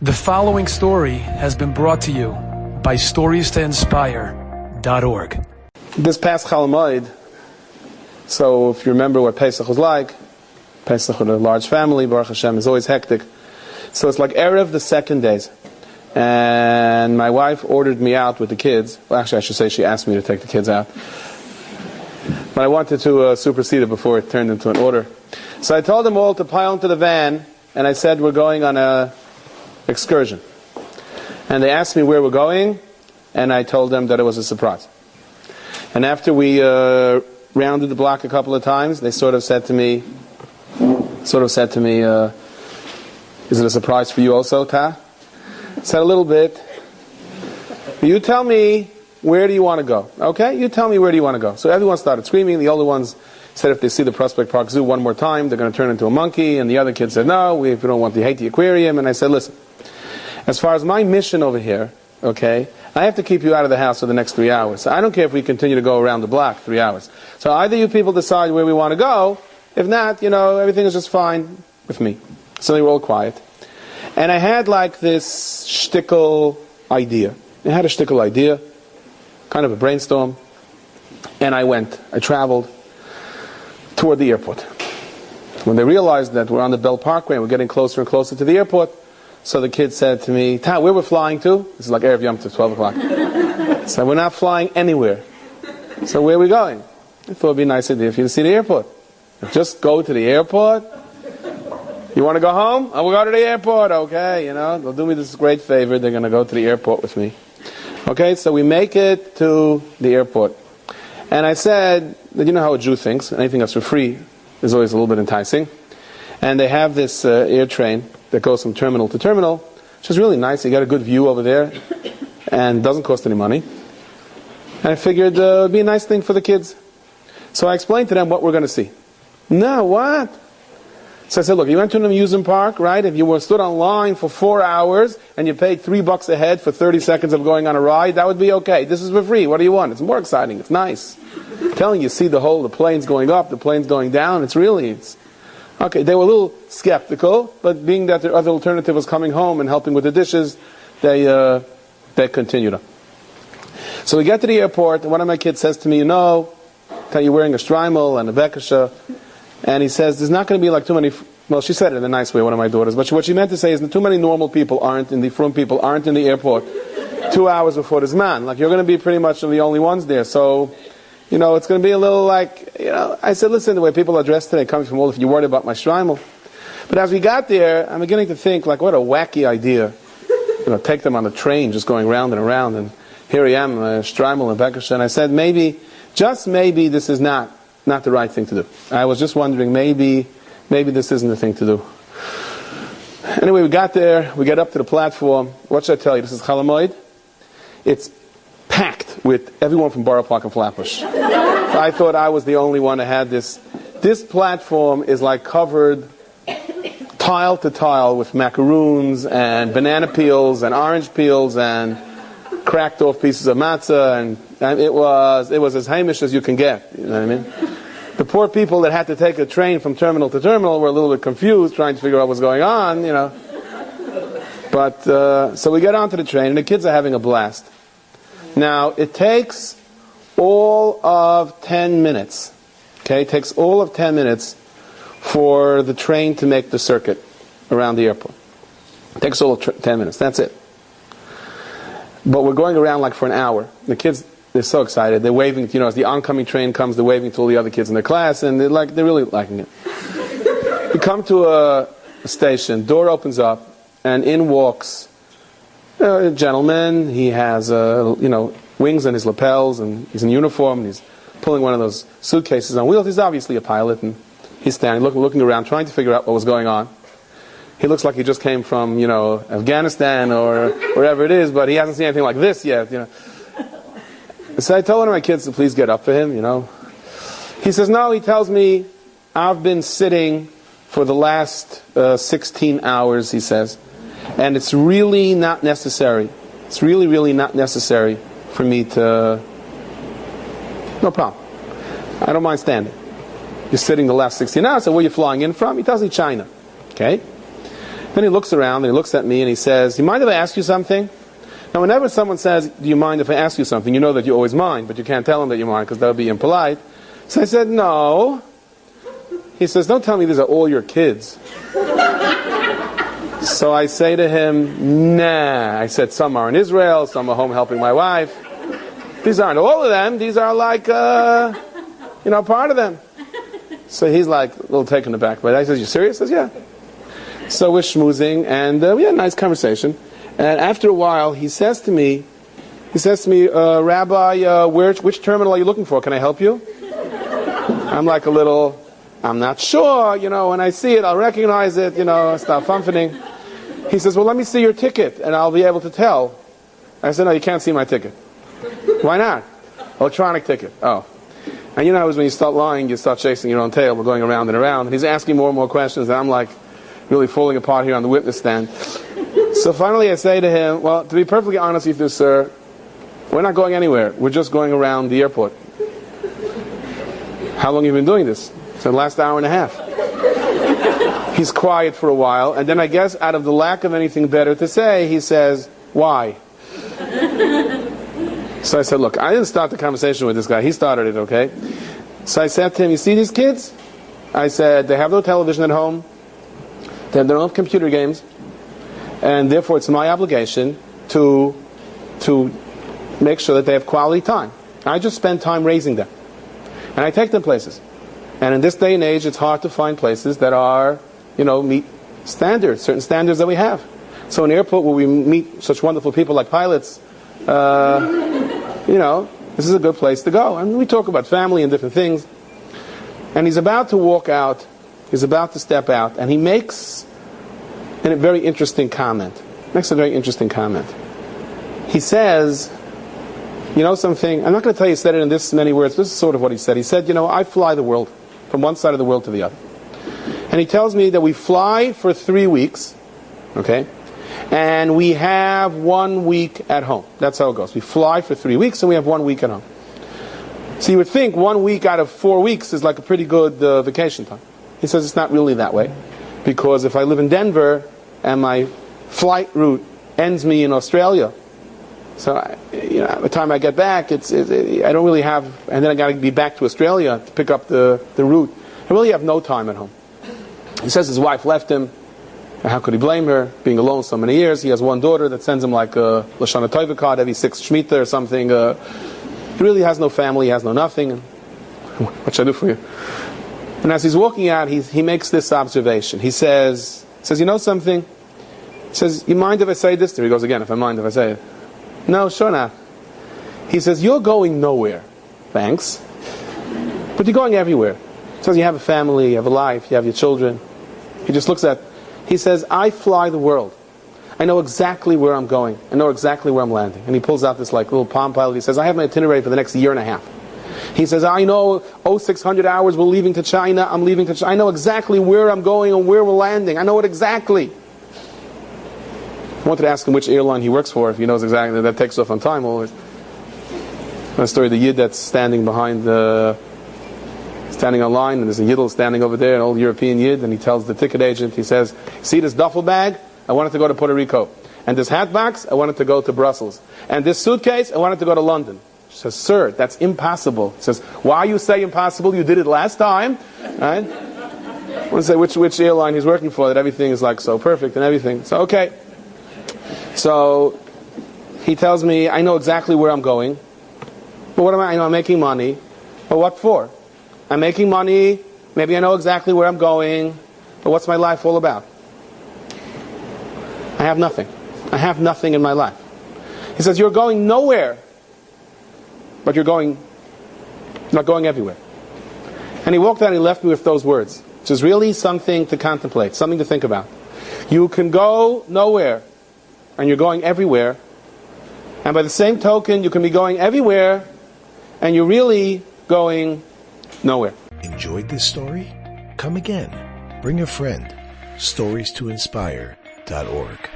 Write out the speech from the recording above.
The following story has been brought to you by StoriesToInspire.org. This past Chol Hamoed, so if you remember what Pesach was like, Pesach with a large family, Baruch Hashem, is always hectic. So it's like Erev the second days. And my wife ordered me out with the kids. Well, actually, I should say she asked me to take the kids out. But I wanted to supersede it before it turned into an order. So I told them all to pile into the van, and I said we're going on a excursion. And they asked me where we're going, and I told them that it was a surprise. And after we rounded the block a couple of times, they sort of said to me, is it a surprise for you also, Ta? I said a little bit. You tell me, where do you want to go? Okay, you tell me where do you want to go. So everyone started screaming. The older ones said if they see the Prospect Park Zoo one more time, they're going to turn into a monkey. And the other kids said, no, we don't want to hate the aquarium. And I said, listen, as far as my mission over here, okay, I have to keep you out of the house for the next 3 hours. So I don't care if we continue to go around the block 3 hours. So either you people decide where we want to go. If not, everything is just fine with me. So they were all quiet. And I had like this shtickle idea. Kind of a brainstorm. And I traveled toward the airport. When they realized that we're on the Bell Parkway and we're getting closer and closer to the airport, so the kid said to me, Ta, where we're flying to? This is like Erev Yom Tov, 12 o'clock. So we're not flying anywhere. So where are we going? I thought it would be a nice idea for you to see the airport. Just go to the airport. You want to go home? I will go to the airport, okay? They'll do me this great favor. They're going to go to the airport with me. Okay, so we make it to the airport. And I said, you know how a Jew thinks. Anything that's for free is always a little bit enticing. And they have this air train that goes from terminal to terminal, which is really nice. You got a good view over there and doesn't cost any money. And I figured it would be a nice thing for the kids. So I explained to them what we're going to see. No, what? So I said, look, you went to an amusement park, right? If you were stood on line for 4 hours and you paid $3 a head for 30 seconds of going on a ride, that would be okay. This is for free. What do you want? It's more exciting. It's nice. I'm telling you, see the planes going up, the planes going down. It's okay. They were a little skeptical, but being that their other alternative was coming home and helping with the dishes, they continued on. So we get to the airport, and one of my kids says to me, you're wearing a shtreimel and a bekasha. And he says, there's not going to be like too many, well, she said it in a nice way, one of my daughters, but what she meant to say is that too many normal people frum people aren't in the airport 2 hours before this man. Like, you're going to be pretty much the only ones there. So, it's going to be a little like, I said, listen, the way people are dressed today, coming from all, if you're worried about my shtreimel. But as we got there, I'm beginning to think, like, what a wacky idea. Take them on the train, just going round and around, and here I am, shtreimel and bekasha. And I said, just maybe this is not the right thing to do. I was just wondering, maybe this isn't the thing to do. Anyway, we got there, we get up to the platform. What should I tell you? This is Chol Hamoed. It's packed with everyone from Borough Park and Flatbush. I thought I was the only one that had this. This platform is like covered tile to tile with macaroons and banana peels and orange peels and cracked off pieces of matzah, and it was as Hamish as you can get. You know what I mean? The poor people that had to take a train from terminal to terminal were a little bit confused, trying to figure out what's going on. But so we get onto the train, and the kids are having a blast. Now it takes all of 10 minutes. Okay, it takes all of 10 minutes for the train to make the circuit around the airport. It takes all of 10 minutes. That's it. But we're going around like for an hour. The kids, they're so excited. They're waving, as the oncoming train comes, they're waving to all the other kids in their class, and they're really liking it. We come to a station, door opens up, and in walks a gentleman. He has, wings on his lapels, and he's in uniform, and he's pulling one of those suitcases on wheels. He's obviously a pilot, and he's standing, looking around, trying to figure out what was going on. He looks like he just came from, Afghanistan or wherever it is, but he hasn't seen anything like this yet, So I told one of my kids to please get up for him, He says, no, he tells me, I've been sitting for the last 16 hours, he says, and it's really not necessary. It's really, really not necessary for me to... No problem. I don't mind standing. You're sitting the last 16 hours, so where are you flying in from? He tells me China. Okay? Then he looks around, and he looks at me, and he says, "You mind if I ask you something?" Now, whenever someone says, "Do you mind if I ask you something?" you know that you always mind, but you can't tell them that you mind because that would be impolite. So I said, "No." He says, "Don't tell me these are all your kids." So I say to him, "Nah." I said, "Some are in Israel, some are home helping my wife. These aren't all of them. These are like, part of them." So he's like a little taken aback. But I said, "You serious?" He says, "Yeah." So we're schmoozing, and we had a nice conversation. And after a while, he says to me, "Rabbi, which terminal are you looking for? Can I help you?" I'm like I'm not sure, when I see it, I'll recognize it, start fumbling. He says, "Well, let me see your ticket, and I'll be able to tell." I said, "No, you can't see my ticket." "Why not?" "Electronic ticket." "Oh." And you know, when you start lying, you start chasing your own tail. We're going around and around. And he's asking more and more questions, and I'm like really falling apart here on the witness stand. So finally I say to him, "Well, to be perfectly honest with you, sir, we're not going anywhere. We're just going around the airport." "How long have you been doing this?" "For the last hour and a half." He's quiet for a while, and then I guess out of the lack of anything better to say, he says, "Why?" So I said, "Look, I didn't start the conversation with this guy. He started it, okay?" So I said to him, "You see these kids?" I said, "They have no television at home. They don't have computer games. And therefore it's my obligation to make sure that they have quality time. I just spend time raising them. And I take them places. And in this day and age, it's hard to find places that are, meet standards, certain standards that we have. So an airport where we meet such wonderful people like pilots, this is a good place to go." And we talk about family and different things. And he's about to walk out. He's about to step out. And he makes a very interesting comment. He says, something, I'm not going to tell you he said it in this many words. This is sort of what he said. He said, "I fly the world from one side of the world to the other." And he tells me that we fly for 3 weeks, okay? And we have 1 week at home. That's how it goes. We fly for 3 weeks and we have 1 week at home. So you would think 1 week out of 4 weeks is like a pretty good vacation time. He says it's not really that way. Because if I live in Denver and my flight route ends me in Australia, so by the time I get back, I don't really have, and then I got to be back to Australia to pick up the route. I really have no time at home. He says his wife left him. How could he blame her? Being alone so many years. He has one daughter that sends him like a Lashana Tova card every 6th Shemitah or something. He really has no family. He has no nothing. What should I do for you? And as he's walking out, he makes this observation. He says, "You know something?" He says, "You mind if I say this?" There he goes again, "If I mind if I say it." "No, sure not." He says, "You're going nowhere." "Thanks. But you're going everywhere." He says, "You have a family, you have a life, you have your children." He just looks he says, "I fly the world. I know exactly where I'm going. I know exactly where I'm landing." And he pulls out this little Palm Pilot. He says, "I have my itinerary for the next year and a half." He says, "I know 600 hours we're leaving to China. I'm leaving to China. I know exactly where I'm going and where we're landing. I know it exactly." I wanted to ask him which airline he works for, if he knows exactly. That takes off on time always. The story of the Yid that's standing standing online, and there's a Yidl standing over there, an old European Yid, and he tells the ticket agent, he says, "See this duffel bag? I wanted to go to Puerto Rico. And this hat box, I wanted to go to Brussels. And this suitcase, I wanted to go to London." She says, "Sir, that's impossible." He says, "Why you say impossible? You did it last time." Right? I want to say which airline he's working for, that everything is like so perfect and everything. So, okay. So, he tells me, "I know exactly where I'm going. But what am I? I'm making money. But what for? I'm making money. Maybe I know exactly where I'm going. But what's my life all about? I have nothing. I have nothing in my life." He says, "You're going nowhere. But you're not going everywhere." And he walked out and he left me with those words, which is really something to contemplate, something to think about. You can go nowhere, and you're going everywhere. And by the same token, you can be going everywhere, and you're really going nowhere. Enjoyed this story? Come again. Bring a friend. StoriesToInspire.org